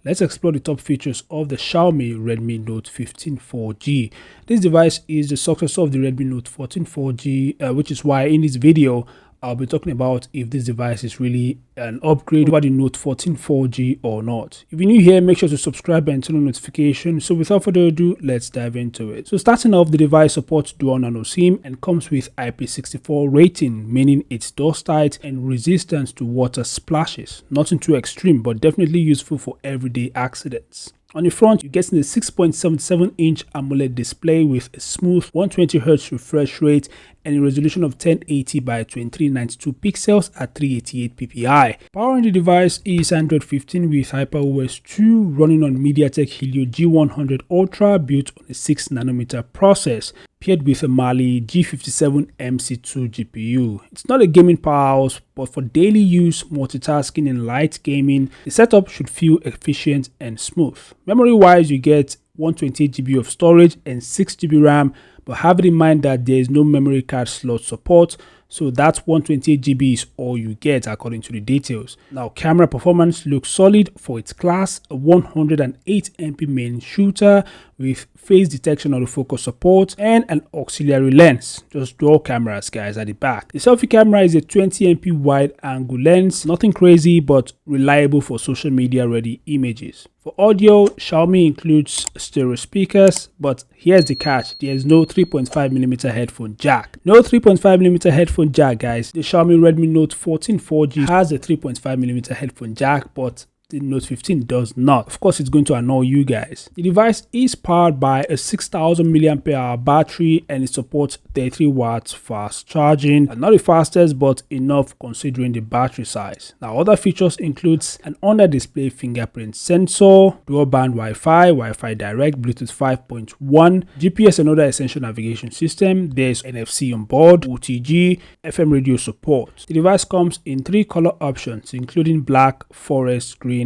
let's explore the top features of the Xiaomi Redmi Note 15 4G. This device is the successor of the Redmi Note 14 4G, which is why in this video I'll be talking about if this device is really an upgrade over the Note 14 4G or not. If you're new here, make sure to subscribe and turn on notifications. So without further ado, let's dive into it. So starting off, the device supports dual Nano-SIM and comes with IP64 rating, meaning it's dust tight and resistant to water splashes. Nothing too extreme, but definitely useful for everyday accidents. On the front, you're getting a 6.77-inch AMOLED display with a smooth 120Hz refresh rate and a resolution of 1080 by 2392 pixels at 388 ppi. Powering the device is Android 15 with HyperOS 2 running on Mediatek Helio G100 Ultra built on a 6nm process, paired with a Mali-G57 MC2 GPU. It's not a gaming powerhouse, but for daily use, multitasking and light gaming, the setup should feel efficient and smooth. Memory-wise, you get 128GB of storage and 6GB RAM, but have it in mind that there is no memory card slot support, so that 128GB is all you get according to the details. Now, camera performance looks solid for its class, a 108MP main shooter with face detection autofocus support and an auxiliary lens, just dual cameras guys at the back. The selfie camera is a 20MP wide angle lens, nothing crazy but reliable for social media ready images. For audio, Xiaomi includes stereo speakers, but here's the catch: there is no 3.5mm headphone jack. No 3.5mm headphone jack guys. The Xiaomi Redmi Note 14 4G has a 3.5mm headphone jack, but the Note 15 does not. Of course, it's going to annoy you guys. The device is powered by a 6000 mAh battery and it supports 33 watts fast charging. Not the fastest, but enough considering the battery size. Now, other features includes an under-display fingerprint sensor, dual band Wi-Fi, Wi-Fi Direct, Bluetooth 5.1, GPS and other essential navigation system. There's NFC on board, OTG, FM radio support. The device comes in 3 color options, including black, forest green,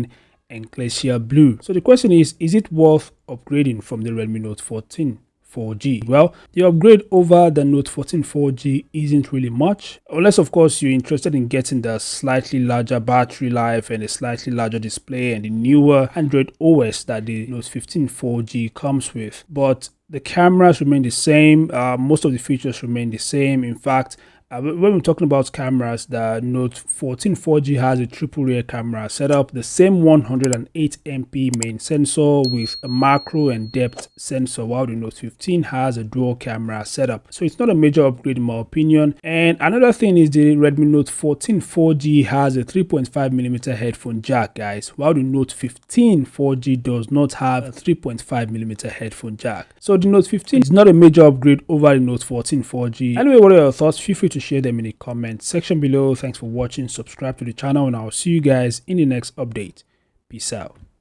and Glacier blue. So the question is it worth upgrading from the Redmi Note 14 4G? Well, the upgrade over the Note 14 4G isn't really much, unless of course you're interested in getting the slightly larger battery life and a slightly larger display and the newer Android OS that the Note 15 4G comes with. But the cameras remain the same, most of the features remain the same. In fact, when we're talking about cameras, the Note 14 4G has a triple rear camera setup, the same 108MP main sensor with a macro and depth sensor, while the Note 15 has a dual camera setup. So it's not a major upgrade in my opinion. And another thing is the Redmi Note 14 4G has a 3.5mm headphone jack guys, while the Note 15 4G does not have a 3.5mm headphone jack. So the Note 15 is not a major upgrade over the Note 14 4G. Anyway, what are your thoughts? Feel free to share them in the comment section below. Thanks for watching. Subscribe to the channel and I'll see you guys in the next update. Peace out.